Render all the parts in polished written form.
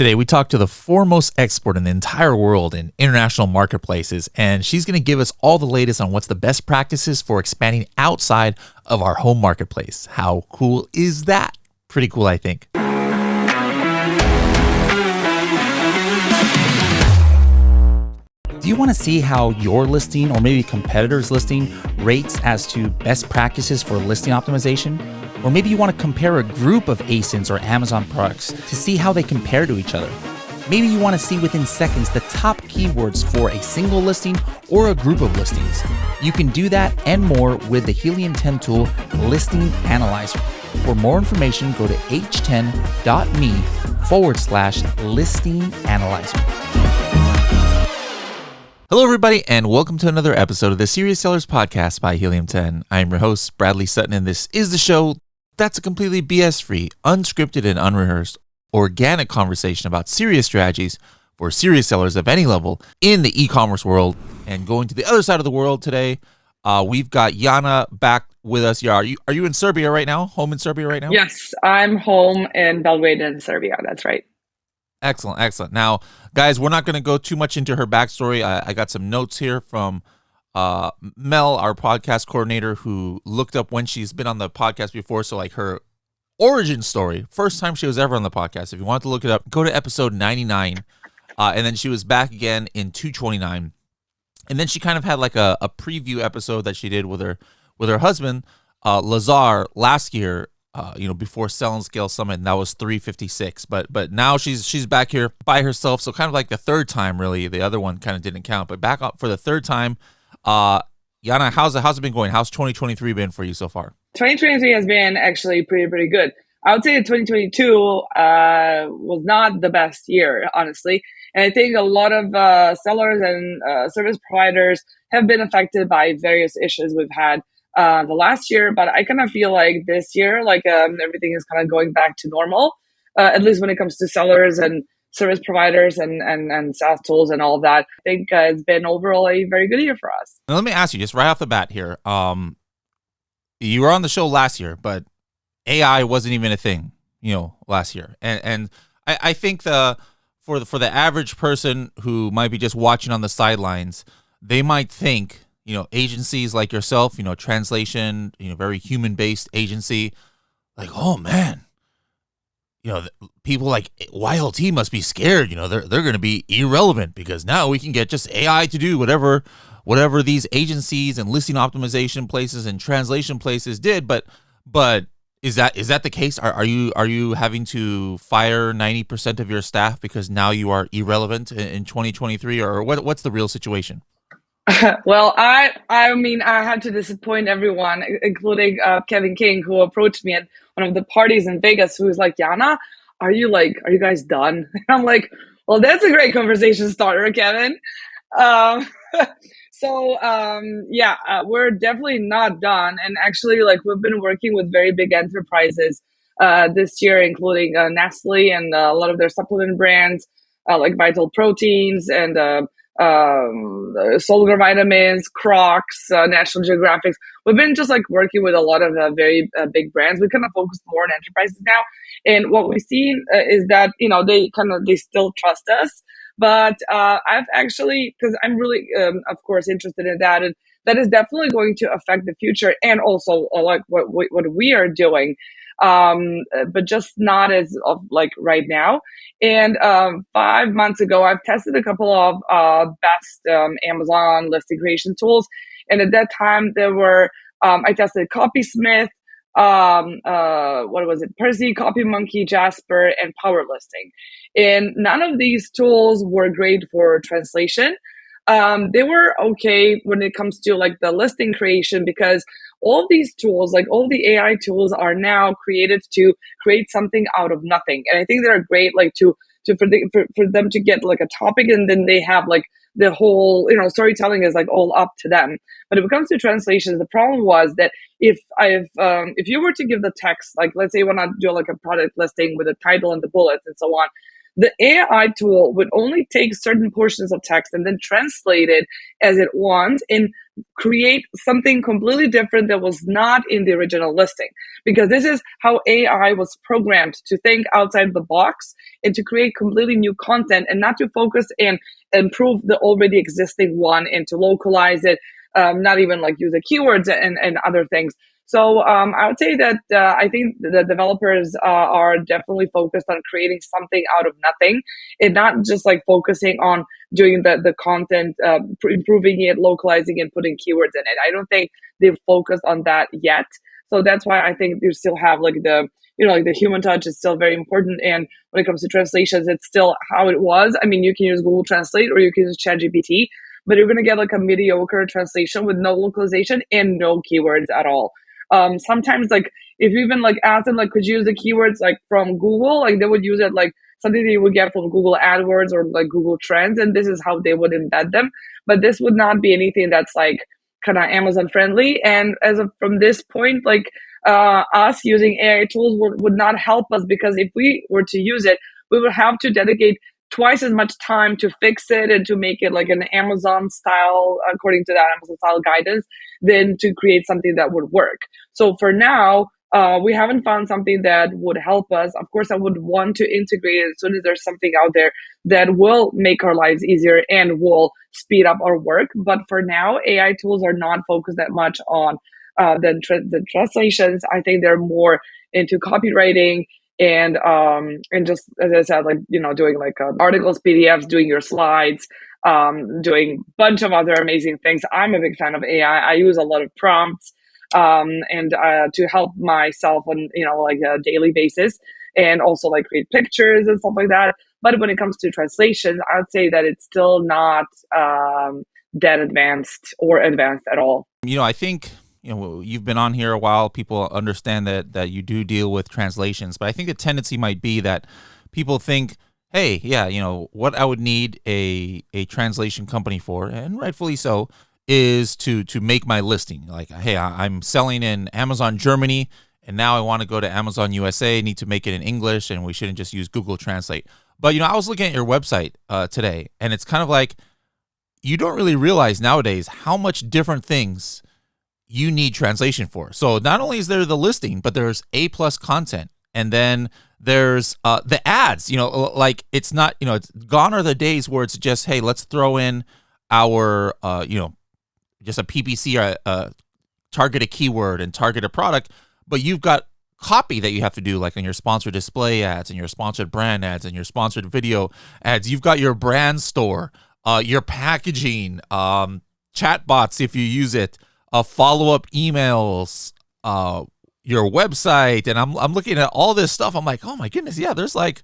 Today, we talked to the foremost expert in the entire world in international marketplaces, and she's going to give us all the latest on what's the best practices for expanding outside of our home marketplace. How cool is that? Pretty cool, I think. Do you want to see how your listing or maybe competitors' listing rates as to best practices for listing optimization? Or maybe you want to compare a group of ASINs or Amazon products to see how they compare to each other. Maybe you want to see within seconds the top keywords for a single listing or a group of listings. You can do that and more with the Helium 10 tool Listing Analyzer. For more information, go to h10.me/listing analyzer. Hello, everybody, and welcome to another episode of the Serious Sellers Podcast by Helium 10. I'm your host, Bradley Sutton, and this is the show that's a completely BS-free, unscripted, and unrehearsed, organic conversation about serious strategies for serious sellers of any level in the e-commerce world. And going to the other side of the world today, we've got Jana back with us. Are you in Serbia right now? Home in Serbia right now? Yes, I'm home in Belgrade in Serbia. That's right. Excellent. Now, guys, we're not going to go too much into her backstory. I got some notes here from Mel, our podcast coordinator, who looked up when she's been on the podcast before. So like her origin story, first time she was ever on the podcast. If you want to look it up, go to episode 99. And then she was back again in 229. And then she kind of had like a preview episode that she did with her husband, Lazar, last year, before Sell and Scale Summit, and that was 356. But now she's back here by herself. So kind of like the third time, really. The other one kind of didn't count, but back up for the third time. Jana, how's it been going? How's 2023 been for you so far? 2023 has been actually pretty good. I would say that 2022 was not the best year, honestly. And I think a lot of sellers and service providers have been affected by various issues we've had the last year. But I kind of feel like this year, everything is kind of going back to normal, at least when it comes to sellers and service providers and SaaS tools and all of that. I think it's been overall a very good year for us. Now, let me ask you just right off the bat here. You were on the show last year, but AI wasn't even a thing, last year. And I think for the average person who might be just watching on the sidelines, they might think, agencies like yourself, translation, very human-based agency, like, oh man, people like YLT must be scared. They're going to be irrelevant because now we can get just AI to do whatever these agencies and listing optimization places and translation places did. But is that the case? Are you having to fire 90% of your staff because now you are irrelevant in 2023, or what's the real situation? Well, I had to disappoint everyone, including Kevin King, who approached me at one of the parties in Vegas, who was like, Jana, are you guys done? And I'm like, well, that's a great conversation starter, Kevin. We're definitely not done. And actually, we've been working with very big enterprises this year, including Nestle and a lot of their supplement brands, like Vital Proteins and Solar Vitamins, Crocs, National Geographic. We've been just working with a lot of very big brands. We kind of focus more on enterprises now. And what we've seen is that, they still trust us. But I've actually, because I'm really, of course, interested in that. And that is definitely going to affect the future and also what we are doing. But just not as of right now. And 5 months ago, I've tested a couple of best Amazon listing creation tools. And at that time, there were, I tested Copysmith, Percy, CopyMonkey, Jasper, and Power Listing. And none of these tools were great for translation. They were okay when it comes to the listing creation, because all of these tools, all the AI tools, are now created to create something out of nothing. And I think they're great, for them to get a topic, and then they have the whole, storytelling is all up to them. But if it comes to translation, the problem was that if you were to give the text, let's say you want to do a product listing with a title and the bullets and so on, the AI tool would only take certain portions of text and then translate it as it wants and create something completely different that was not in the original listing. Because this is how AI was programmed to think outside the box and to create completely new content and not to focus and improve the already existing one and to localize it, not even like use the keywords and other things. So I would say that I think the developers are definitely focused on creating something out of nothing and not just like focusing on doing the content, improving it, localizing it, putting keywords in it. I don't think they've focused on that yet. So that's why I think you still have like like the human touch is still very important. And when it comes to translations, it's still how it was. I mean, you can use Google Translate or you can use ChatGPT, but you're going to get like a mediocre translation with no localization and no keywords at all. Sometimes like if you even like ask them like could you use the keywords like from Google, like they would use it like something that you would get from Google AdWords or like Google Trends, and this is how they would embed them. But this would not be anything that's like kind of Amazon friendly. And as of from this point, like us using AI tools would not help us, because if we were to use it, we would have to dedicate twice as much time to fix it and to make it like an Amazon style, according to that Amazon style guidance, than to create something that would work. So for now, we haven't found something that would help us. Of course, I would want to integrate it as soon as there's something out there that will make our lives easier and will speed up our work. But for now, AI tools are not focused that much on the translations. I think they're more into copywriting and just as I said, like doing like articles, PDFs, doing your slides, doing a bunch of other amazing things. I'm a big fan of AI. I use a lot of prompts and to help myself on like a daily basis, and also like create pictures and stuff like that. But when it comes to translation, I would say that it's still not that advanced or advanced at all. I think you've been on here a while. People understand that you do deal with translations, but I think the tendency might be that people think, hey, yeah, what I would need a translation company for, and rightfully so, is to make my listing. Like, hey, I'm selling in Amazon Germany, and now I want to go to Amazon USA, need to make it in English, and we shouldn't just use Google Translate. But I was looking at your website today, and it's kind of like you don't really realize nowadays how much different things you need translation for. So not only is there the listing, but there's A+ content, and then there's the ads. Like it's not, it's gone are the days where it's just, hey, let's throw in our just a PPC, target a keyword and target a product, but you've got copy that you have to do, like on your sponsored display ads and your sponsored brand ads and your sponsored video ads. You've got your brand store, your packaging, chatbots if you use it, follow-up emails, your website, and I'm looking at all this stuff. I'm like, oh my goodness, yeah, there's like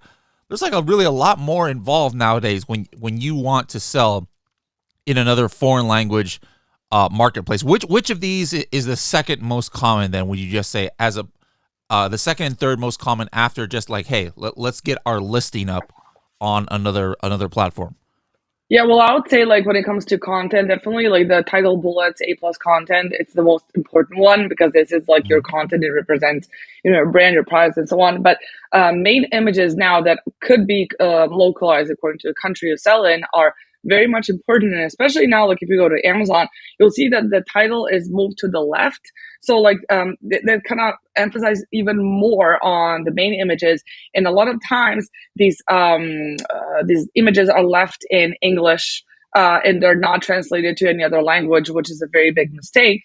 a lot more involved nowadays when you want to sell in another foreign language marketplace. Which of these is the second most common? Then would you just say as the second and third most common after just like, hey, let's get our listing up on another platform? Yeah, well, I would say like when it comes to content, definitely like the title bullets, A+ content, it's the most important one, because this is like your content. It represents, your brand, your products, and so on. But main images now that could be localized according to the country you sell in are very much important. And especially now, like if you go to Amazon, you'll see that the title is moved to the left. So like they kind of emphasize even more on the main images. And a lot of times these images are left in English and they're not translated to any other language, which is a very big mistake.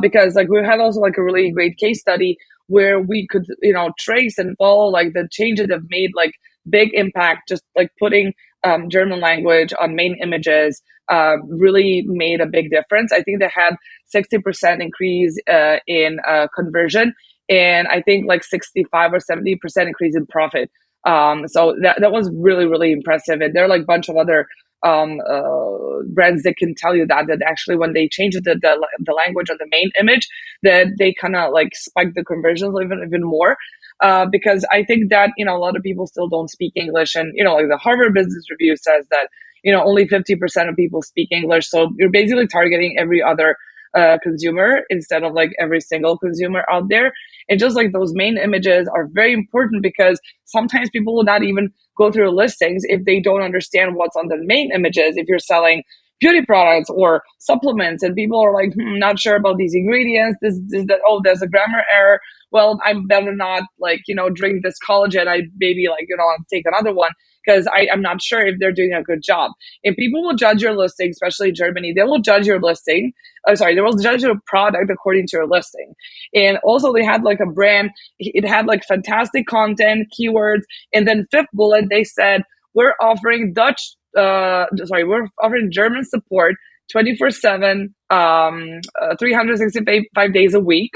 Because like we had also like a really great case study where we could, trace and follow like the changes that have made like big impact, just like putting German language on main images really made a big difference. I think they had 60% increase in conversion, and I think like 65 or 70% increase in profit. So that was really, really impressive. And there are like a bunch of other brands that can tell you that actually when they changed the language on the main image, that they kind of like spiked the conversions even more. Because I think that, a lot of people still don't speak English. And, like the Harvard Business Review says that, only 50% of people speak English. So you're basically targeting every other consumer instead of like every single consumer out there. And just like those main images are very important because sometimes people will not even go through listings if they don't understand what's on the main images. If you're selling beauty products or supplements and people are like, not sure about these ingredients, this that, oh, there's a grammar error, well, I better not like, drink this collagen. I maybe like, I'll take another one because I'm not sure if they're doing a good job. And people will judge your listing, especially Germany. They will judge your listing. They will judge your product according to your listing. And also they had like a brand, it had like fantastic content, keywords. And then fifth bullet, they said, we're offering we're offering German support 24/7, 365 days a week.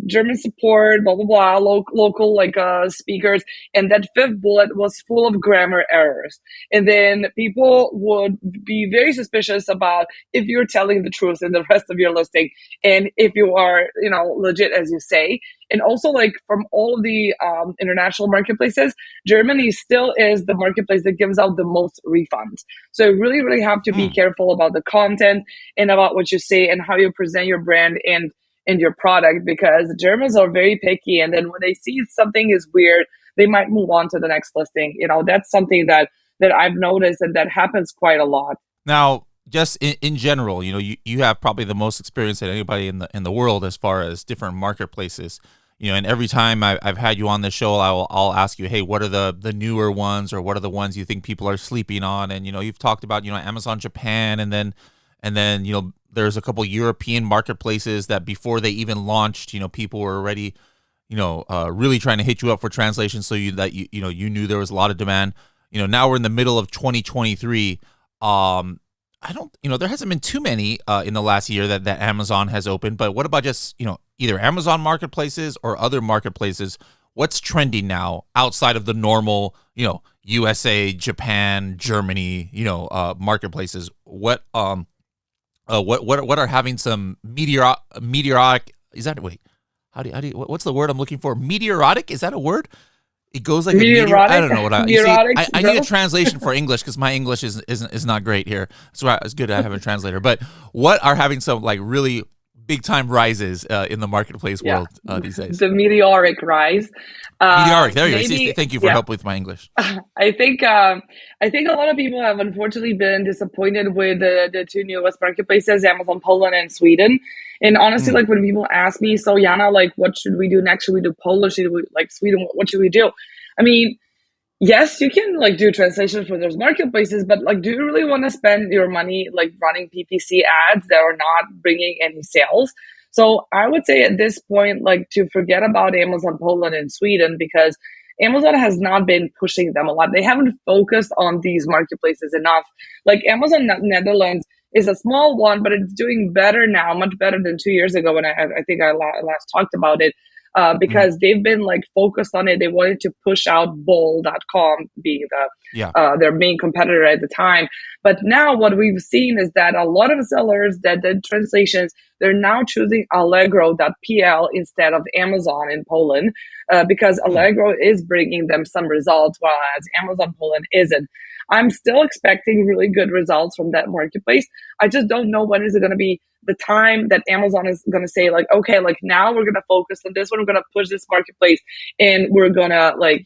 German support, blah blah blah, local like speakers, and that fifth bullet was full of grammar errors. And then people would be very suspicious about if you're telling the truth in the rest of your listing, and if you are, legit as you say. And also, like from all of the international marketplaces, Germany still is the marketplace that gives out the most refunds. So you really, really have to be careful about the content and about what you say and how you present your brand and your product, because Germans are very picky, and then when they see something is weird, they might move on to the next listing. That's something that I've noticed, and that happens quite a lot. Now, just in general, you have probably the most experience than anybody in the world as far as different marketplaces. And every time I've had you on the show, I'll ask you, hey, what are the newer ones, or what are the ones you think people are sleeping on? And you've talked about Amazon Japan, and then there's a couple European marketplaces that before they even launched, people were already, really trying to hit you up for translation, so you knew there was a lot of demand. Now we're in the middle of 2023. There hasn't been too many in the last year that Amazon has opened. But what about just either Amazon marketplaces or other marketplaces? What's trending now outside of the normal USA, Japan, Germany marketplaces? What are having some meteoric? Is that wait? How do you what's the word I'm looking for? Meteoric? Is that a word? It goes like meteoric. I don't know what I need a translation for English because my English is not great here. So it's good I have a translator. But what are having some like really big time rises in the marketplace world these days? The meteoric rise. Meteoric. There you go. See, thank you for help with my English. I think a lot of people have unfortunately been disappointed with the two newest marketplaces, Amazon Poland and Sweden. And honestly, like when people ask me, so Jana, like what should we do next? Should we do Poland? Should we like Sweden? What should we do? I mean, yes, you can like do translation for those marketplaces, but like, do you really want to spend your money like running PPC ads that are not bringing any sales? So I would say at this point, like to forget about Amazon Poland and Sweden, because Amazon has not been pushing them a lot. They haven't focused on these marketplaces enough. Like Amazon Netherlands is a small one, but it's doing better now, much better than 2 years ago when I think I last talked about it. Because they've been like focused on it. They wanted to push out bol.com being their main competitor at the time. But now what we've seen is that a lot of sellers that did translations, they're now choosing Allegro.pl instead of Amazon in Poland, because Allegro is bringing them some results, whereas Amazon Poland isn't. I'm still expecting really good results from that marketplace. I just don't know when is it going to be the time that Amazon is going to say like, okay, like now we're going to focus on this one. We're going to push this marketplace and we're going to like,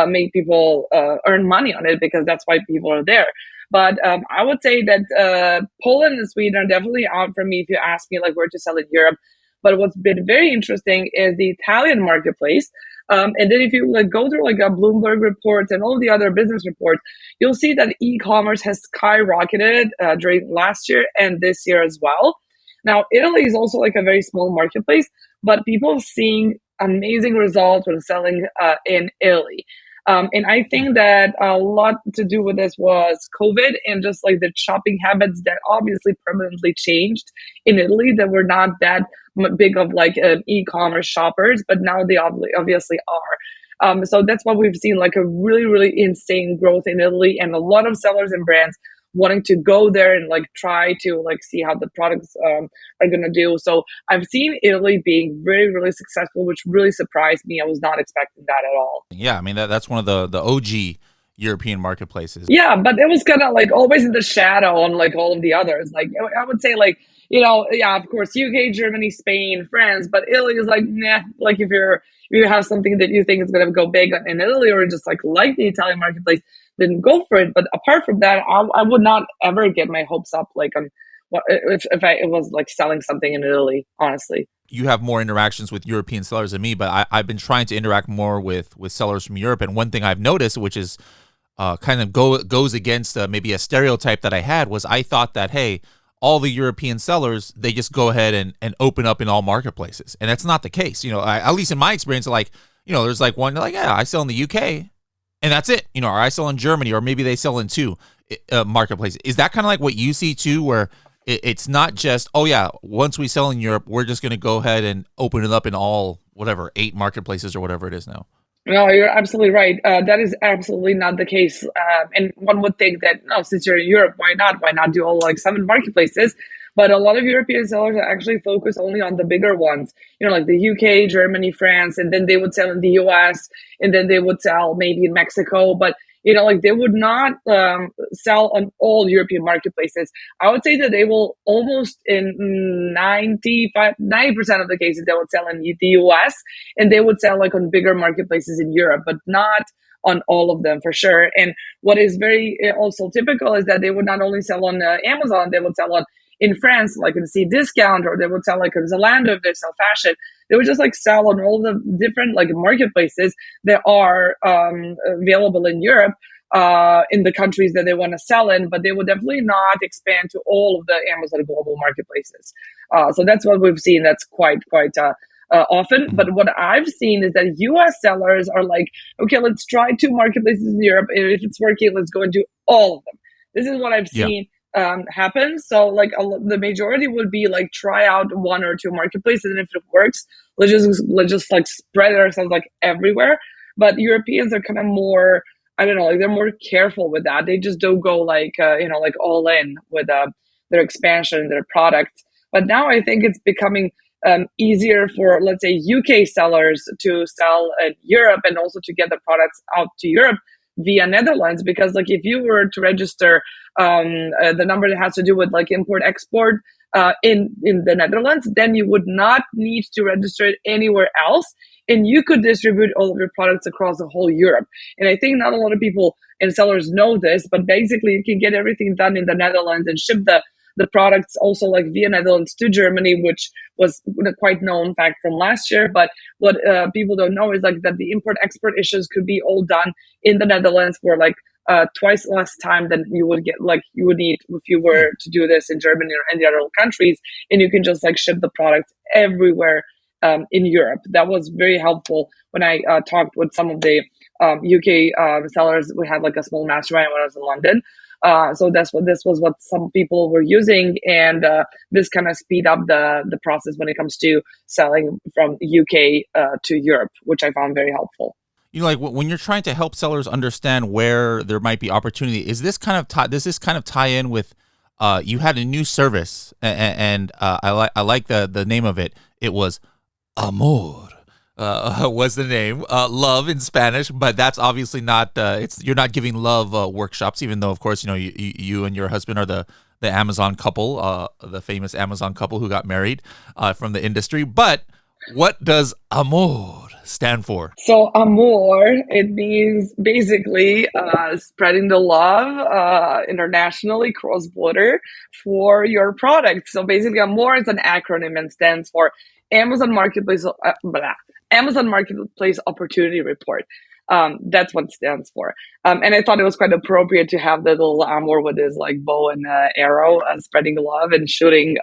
make people earn money on it because that's why people are there. But I would say that Poland and Sweden are definitely out for me if you ask me like where to sell in Europe. But what's been very interesting is the Italian marketplace. And then if you like go through like a Bloomberg reports and all the other business reports, you'll see that e-commerce has skyrocketed during last year and this year as well. Now, Italy is also like a very small marketplace, but people are seeing amazing results when selling in Italy. And I think that a lot to do with this was COVID and just like the shopping habits that obviously permanently changed in Italy, that were not that big of like e-commerce shoppers, but now they obviously are. So that's why we've seen like a really, really insane growth in Italy, and a lot of sellers and brands wanting to go there and like try to like see how the products are going to do. So I've seen Italy being really, really successful, which really surprised me. I was not expecting that at all. Yeah, I mean, that's one of the OG European marketplaces. Yeah, but it was kind of like always in the shadow on like all of the others. Like I would say like yeah, of course, UK, Germany, Spain, France, but Italy is like, nah, like if you have something that you think is going to go big in Italy or just like the Italian marketplace, then go for it. But apart from that, I would not ever get my hopes up like on what if I was like selling something in Italy, honestly. You have more interactions with European sellers than me, but I've been trying to interact more with sellers from Europe. And one thing I've noticed, which is kind of goes against maybe a stereotype that I had, was I thought that, hey, all the European sellers, they just go ahead and open up in all marketplaces. And that's not the case. At least in my experience, like, there's like one, like, yeah, I sell in the UK and that's it, or I sell in Germany, or maybe they sell in two marketplaces. Is that kind of like what you see too, where it's not just, oh yeah, once we sell in Europe, we're just going to go ahead and open it up in all, whatever, 8 marketplaces or whatever it is now? No, you're absolutely right. That is absolutely not the case. And one would think that, no, since you're in Europe, why not? Why not do all like 7 marketplaces? But a lot of European sellers actually focus only on the bigger ones, like the UK, Germany, France, and then they would sell in the US, and then they would sell maybe in Mexico. But like they would not sell on all European marketplaces. I would say that they will almost in 90% of the cases, they would sell in the US, and they would sell like on bigger marketplaces in Europe, but not on all of them for sure. And what is very also typical is that they would not only sell on Amazon, they would sell on in France, like in Cdiscount, or they would sell like in Zalando if they sell fashion. They would just like sell on all the different like marketplaces that are available in Europe, in the countries that they want to sell in, but they would definitely not expand to all of the Amazon global marketplaces. So that's what we've seen. That's quite often. But what I've seen is that US sellers are like, okay, let's try 2 marketplaces in Europe. And if it's working, let's go and do all of them. This is what I've seen happen. So like the majority would be like try out 1 or 2 marketplaces, and if it works, let's just like spread ourselves like everywhere. But Europeans are kind of more, I don't know, like they're more careful with that. They just don't go like like all in with their expansion, their products. But now I think it's becoming easier for, let's say, UK sellers to sell in Europe and also to get the products out to Europe via Netherlands, because like if you were to register the number that has to do with like import export in the Netherlands, then you would not need to register it anywhere else, and you could distribute all of your products across the whole Europe. And I think not a lot of people and sellers know this, but basically you can get everything done in the Netherlands and ship the products also like via Netherlands to Germany, which was a quite known fact from last year. But what people don't know is like that the import export issues could be all done in the Netherlands for like twice less time than you would need if you were to do this in Germany or any other countries, and you can just like ship the product everywhere in Europe. That was very helpful when I talked with some of the UK sellers. We had like a small mastermind when I was in London. So this was what some people were using, and this kind of speed up the process when it comes to selling from UK to Europe, which I found very helpful. Like when you're trying to help sellers understand where there might be opportunity, is this kind of does this kind of tie in with you had a new service, and I like the name of it. It was Amore. Was the name love in Spanish, but that's obviously not you're not giving love workshops, even though of course you and your husband are the Amazon couple, the famous Amazon couple who got married from the industry. But what does Amore stand for? So Amore, it means basically spreading the love internationally, cross-border, for your product. So basically Amore is an acronym and stands for Amazon Marketplace Amazon Marketplace Opportunity Report. That's what it stands for. And I thought it was quite appropriate to have the little Amore with his like bow and arrow, spreading love and shooting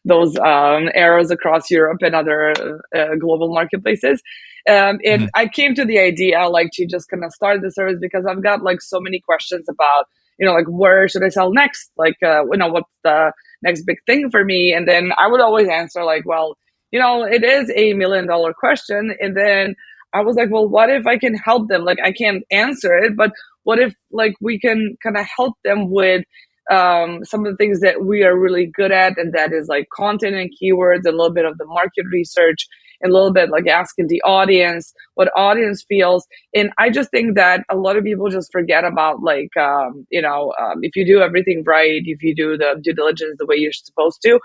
those arrows across Europe and other global marketplaces. And I came to the idea like to just kind of start the service because I've got like so many questions about, like where should I sell next? Like, what's the next big thing for me? And then I would always answer like, well, it is $1 million question. And then I was like, well, what if I can help them? Like, I can't answer it, but what if like we can kind of help them with some of the things that we are really good at, and that is like content and keywords, a little bit of the market research, and a little bit like asking the audience what audience feels. And I just think that a lot of people just forget about like, if you do everything right, if you do the due diligence the way you're supposed to,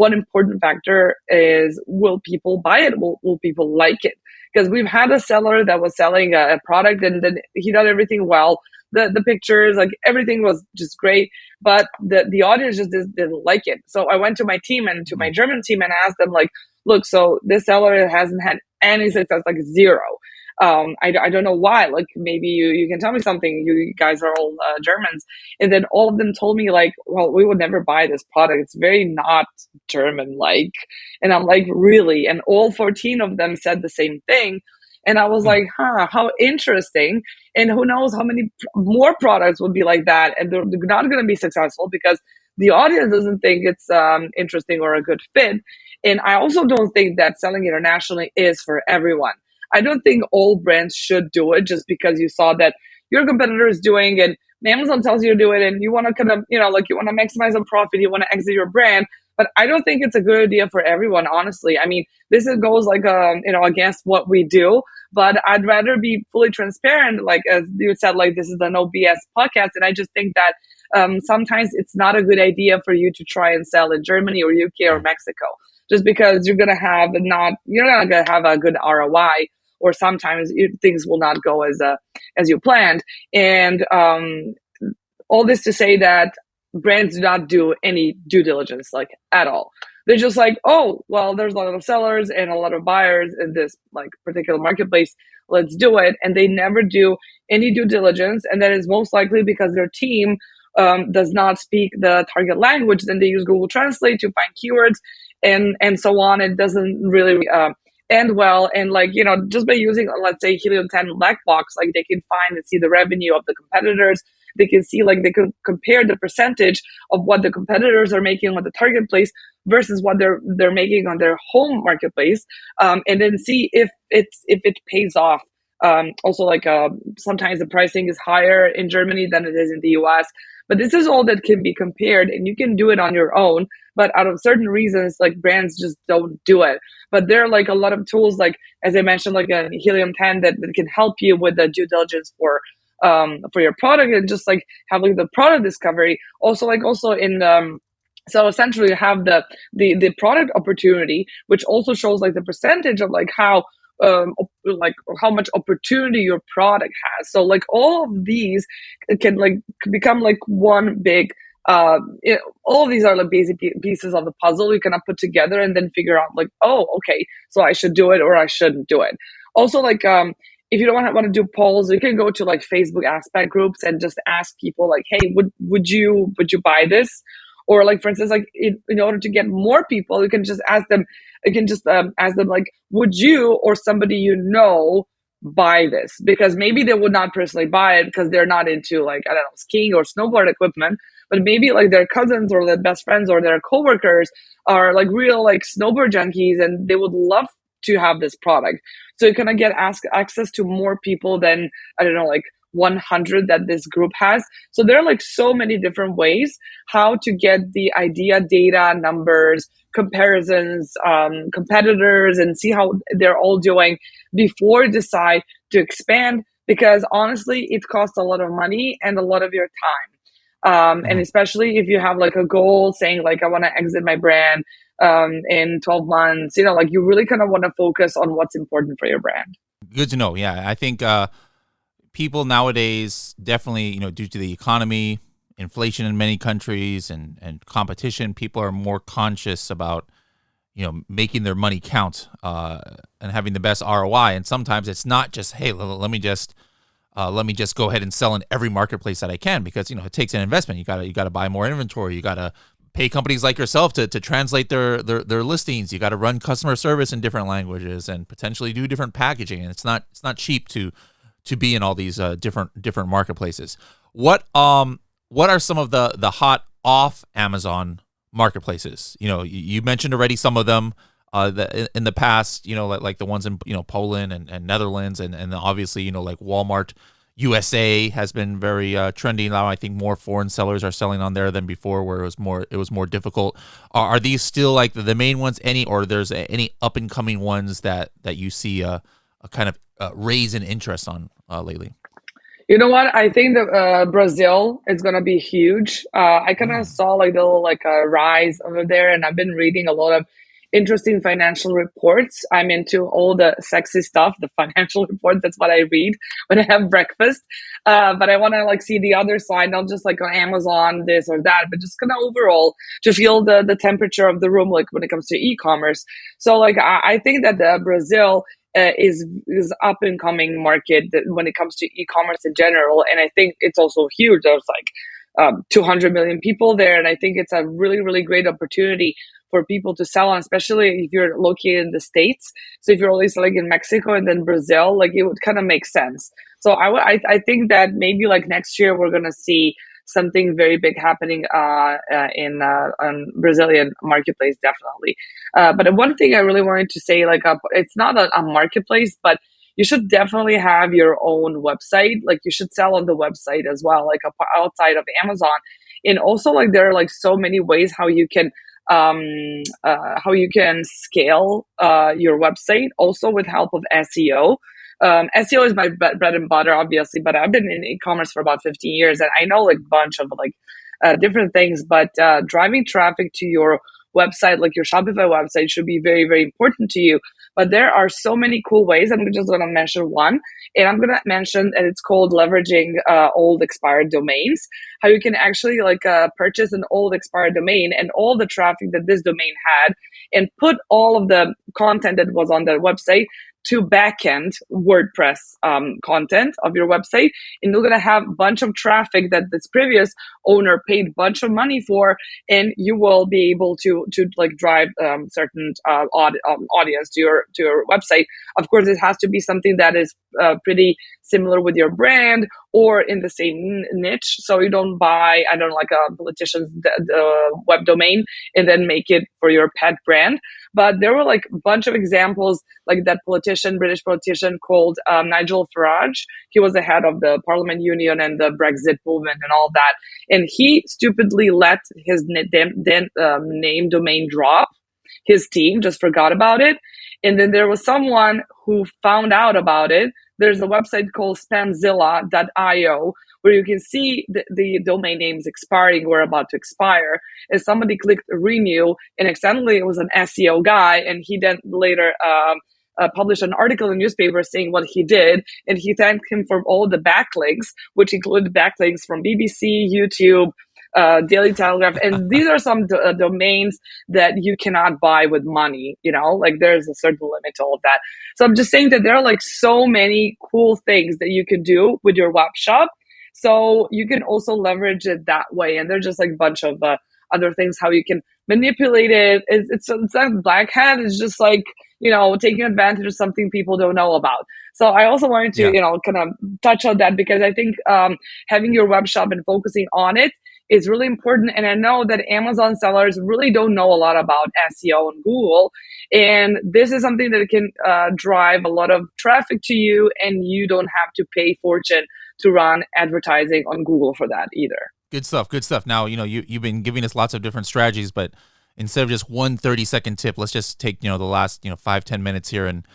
one important factor is, will people buy it? Will people like it? Because we've had a seller that was selling a product, and then he did everything well. The pictures, like everything was just great, but the audience just didn't like it. So I went to my team and to my German team and asked them, like, look, so this seller hasn't had any success, like zero. I don't know why. Like, maybe you can tell me something. You guys are all Germans. And then all of them told me, like, well, we would never buy this product. It's very not German like. And I'm like, really? And all 14 of them said the same thing. And I was like, how interesting. And who knows how many more products would be like that. And they're not going to be successful because the audience doesn't think it's interesting or a good fit. And I also don't think that selling internationally is for everyone. I don't think all brands should do it just because you saw that your competitor is doing it. Amazon tells you to do it, and you want to kind of, like, you want to maximize a profit, you want to exit your brand. But I don't think it's a good idea for everyone, honestly. I mean, goes like, against what we do. But I'd rather be fully transparent, like as you said, like this is the No BS podcast, and I just think that sometimes it's not a good idea for you to try and sell in Germany or UK or Mexico, just because you're not gonna have a good ROI, or sometimes things will not go as you planned. And all this to say that brands do not do any due diligence, like, at all. They're just like, oh, well, there's a lot of sellers and a lot of buyers in this like particular marketplace. Let's do it. And they never do any due diligence. And that is most likely because their team does not speak the target language. Then they use Google Translate to find keywords and so on. It doesn't really end well. And like, just by using, let's say, Helium 10 black box, like they can find and see the revenue of the competitors. They can see, like, they can compare the percentage of what the competitors are making on the target place versus what they're making on their home marketplace, and then see if it pays off. Also, like, sometimes the pricing is higher in Germany than it is in the US, but this is all that can be compared, and you can do it on your own. But out of certain reasons, like, brands just don't do it. But there are like a lot of tools, like as I mentioned, like a Helium 10 that can help you with the due diligence for your product, and just like have like the product discovery. Also in so essentially you have the product opportunity, which also shows like the percentage of like how much opportunity your product has. So like all of these can like become like one big all of these are like basic pieces of the puzzle you can put together and then figure out like, oh, okay, so I should do it or I shouldn't do it. Also, like, if you don't want to do polls, you can go to like Facebook aspect groups and just ask people like, hey, would you buy this? Or like, for instance, like in order to get more people, you can just ask them, like, would you or somebody buy this? Because maybe they would not personally buy it because they're not into, like, I don't know, skiing or snowboard equipment, but maybe like their cousins or their best friends or their coworkers are like real like snowboard junkies and they would love to have this product. So you kind of get access to more people than, I don't know, like 100 that this group has. So there are like so many different ways how to get the idea, data, numbers, comparisons, competitors, and see how they're all doing before you decide to expand. Because honestly, it costs a lot of money and a lot of your time. And especially if you have like a goal saying like, I want to exit my brand in 12 months, like you really kind of want to focus on what's important for your brand. Good to know. Yeah, I think people nowadays definitely, due to the economy, inflation in many countries, and competition, people are more conscious about, making their money count and having the best ROI. And sometimes it's not just, hey, let me just go ahead and sell in every marketplace that I can, because it takes an investment. You gotta buy more inventory. You gotta pay companies like yourself to translate their listings. You got to run customer service in different languages and potentially do different packaging. And it's not cheap to be in all these different marketplaces. What are some of the hot off Amazon marketplaces? You mentioned already some of them in the past. Like the ones in Poland and Netherlands, and obviously like Walmart USA has been very trendy now. I think more foreign sellers are selling on there than before, where it was more difficult. Are these still like the main ones? Or there's any up and coming ones that you see a kind of raise in interest on lately? You know what? I think that Brazil is gonna be huge. I kind of Mm. saw like the little like a rise over there, and I've been reading a lot of interesting financial reports. I'm into all the sexy stuff, the financial reports. That's what I read when I have breakfast. But I want to like see the other side, not just like on Amazon, this or that, but just kind of overall to feel the temperature of the room, like when it comes to e-commerce. So like I think that Brazil is up and coming market when it comes to e-commerce in general, and I think it's also huge. There's like 200 million people there, and I think it's a really great opportunity for people to sell on, especially if you're located in the States. So if you're always like in Mexico and then Brazil, like it would kind of make sense. So I think that maybe like next year we're gonna see something very big happening in on Brazilian marketplace, definitely. But one thing I really wanted to say, like, it's not a marketplace, but you should definitely have your own website. Like, you should sell on the website as well, like outside of Amazon. And also, like, there are like so many ways how you can scale your website, also with help of SEO. SEO is my bread and butter, obviously, but I've been in e-commerce for about 15 years, and I know like a bunch of like different things. But driving traffic to your website, like your Shopify website, should be very important to you. But there are so many cool ways. I'm just going to mention one, and I'm going to mention, and it's called leveraging old expired domains. How you can actually like purchase an old expired domain and all the traffic that this domain had, and put all of the content that was on that website to backend WordPress content of your website, and you're gonna have a bunch of traffic that this previous owner paid a bunch of money for, and you will be able to like drive certain audience to your website. Of course, it has to be something that is pretty similar with your brand or in the same niche, so you don't buy, I don't know, like a politician's web domain and then make it for your pet brand. But there were like a bunch of examples, like that British politician called Nigel Farage. He was the head of the Parliament Union and the Brexit movement and all that. And he stupidly let his name domain drop. His team just forgot about it. And then there was someone who found out about it. There's a website called spamzilla.io where you can see the domain names expiring or about to expire. And somebody clicked renew, and accidentally it was an SEO guy, and he then later published an article in the newspaper saying what he did, and he thanked him for all the backlinks, which included backlinks from BBC, YouTube, Daily Telegraph, and these are some domains that you cannot buy with money. You know, like there's a certain limit to all of that. So I'm just saying that there are like so many cool things that you can do with your web shop. So you can also leverage it that way, and there's just like a bunch of other things how you can manipulate it. It's not black hat. It's just like, you know, taking advantage of something people don't know about. So I also wanted to, Yeah. you know, kind of touch on that because I think having your web shop and focusing on it is really important. And I know that Amazon sellers really don't know a lot about SEO and Google. And this is something that can drive a lot of traffic to you, and you don't have to pay fortune to run advertising on Google for that either. Good stuff. Good stuff. Now, you know, you've been giving us lots of different strategies, but instead of just one 30-second tip, let's just take, you know, the last, you know, 5-10 minutes here and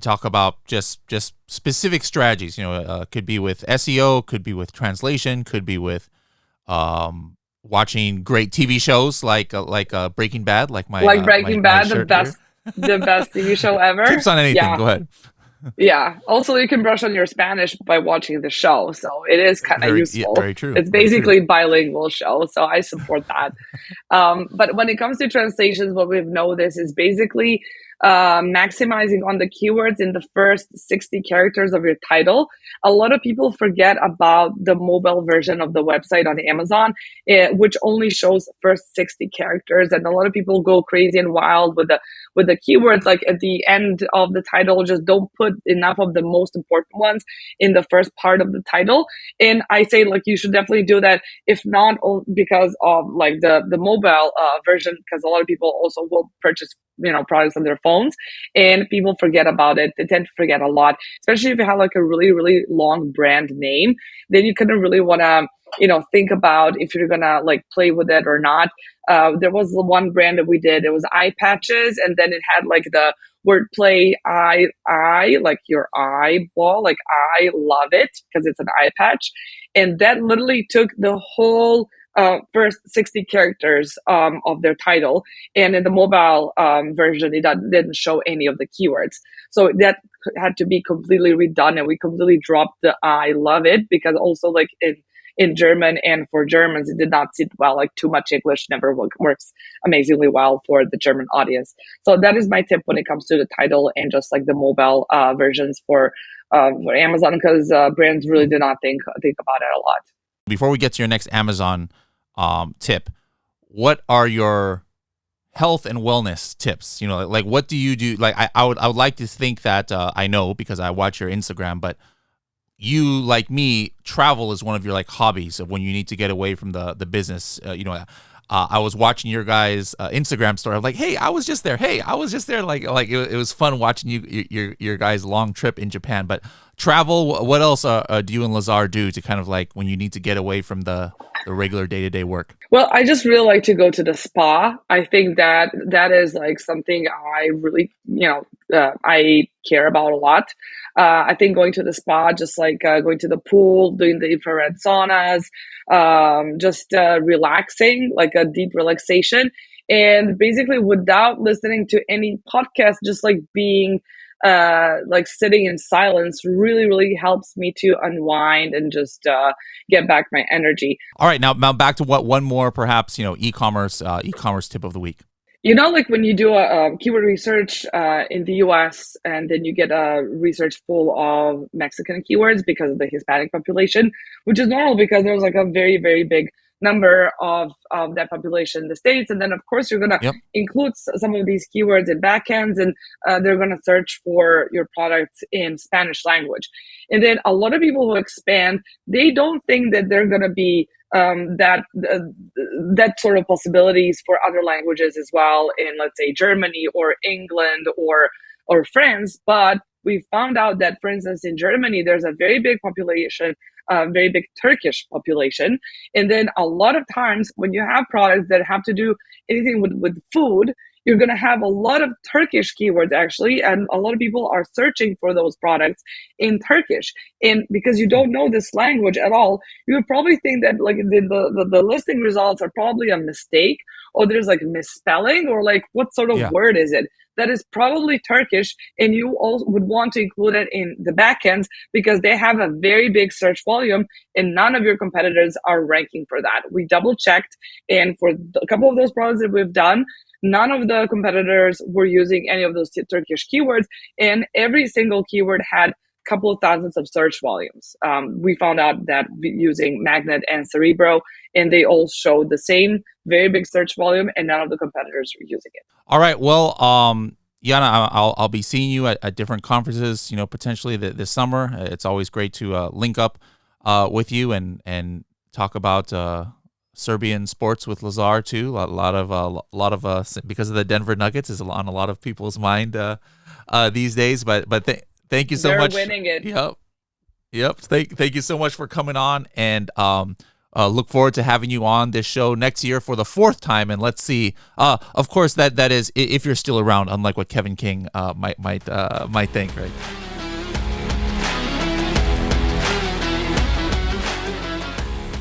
talk about just specific strategies. You know, could be with SEO, could be with translation, could be with watching great TV shows like Breaking Bad, like my Breaking my Bad, shirt here. the best TV show ever. Tips on anything. Yeah. Go ahead. Yeah. Also, you can brush on your Spanish by watching the show, so it is kind of useful. Very true. It's basically bilingual show, so I support that. But when it comes to translations, what we've noticed is basically maximizing on the keywords in the first 60 characters of your title. A lot of people forget about the mobile version of the website on Amazon, which only shows first 60 characters, and a lot of people go crazy and wild with the keywords. Like at the end of the title, just don't put enough of the most important ones in the first part of the title. And I say like you should definitely do that, if not because of like the mobile version, because a lot of people also will purchase, you know, products on their phones, and people forget about it. They tend to forget a lot, especially if you have like a really long brand name. Then you kind of really want to, you know, think about if you're gonna like play with it or not. There was the one brand that we did, it was eye patches, and then it had like the wordplay, I like your eyeball, like I love it because it's an eye patch. And that literally took the whole first 60 characters of their title. And in the mobile version, it didn't show any of the keywords. So that had to be completely redone, and we completely dropped the I love it, because also like in German and for Germans, it did not sit well. Like too much English never works amazingly well for the German audience. So that is my tip when it comes to the title and just like the mobile versions for Amazon, because brands really did not think about it a lot. Before we get to your next Amazon tip, what are your health and wellness tips? You know, like what do you do? Like I would like to think that I know because I watch your Instagram, but you, like me, travel is one of your like hobbies of when you need to get away from the business. I was watching your guys' Instagram story. I'm like, hey, I was just there. Hey, I was just there. Like it was fun watching your guys' long trip in Japan. But travel, what else do you and Lazar do to kind of like when you need to get away from the regular day-to-day work? Well, I just really like to go to the spa. I think that is like something I really, I care about a lot. I think going to the spa, just like going to the pool, doing the infrared saunas, just relaxing, like a deep relaxation. And basically without listening to any podcast, just like being like sitting in silence really, really helps me to unwind and just get back my energy. All right, now back to what one more perhaps e-commerce tip of the week. Like when you do a keyword research in the US, and then you get a research full of Mexican keywords because of the Hispanic population, which is normal because there's like a very, very big number of that population in the States. And then, of course, you're going to include some of these keywords in backends, and they're going to search for your products in Spanish language. And then a lot of people who expand, they don't think that they're going to be that sort of possibilities for other languages as well in, let's say, Germany or England or France. But we found out that, for instance, in Germany, there's a very big population, very big Turkish population. And then a lot of times when you have products that have to do anything with food, you're going to have a lot of Turkish keywords actually, and a lot of people are searching for those products in Turkish. And because you don't know this language at all, you would probably think that like the listing results are probably a mistake, or there's like misspelling, or like what sort of word is it? That is probably Turkish, and you also would want to include it in the backends because they have a very big search volume, and none of your competitors are ranking for that. We double checked, and for a couple of those products that we've done, none of the competitors were using any of those Turkish keywords, and every single keyword had a couple of thousands of search volumes. We found out that using Magnet and Cerebro, and they all showed the same very big search volume, and none of the competitors were using it. All right. Well, Jana, I'll be seeing you at different conferences, potentially this summer. It's always great to link up with you and talk about Serbian sports with Lazar too. A lot of because of the Denver Nuggets is on a lot of people's mind these days. But thank you so much. They're winning it. Yep. Thank you so much for coming on, and look forward to having you on this show next year for the 4th time. And let's see. Of course, that is if you're still around, unlike what Kevin King might think, right?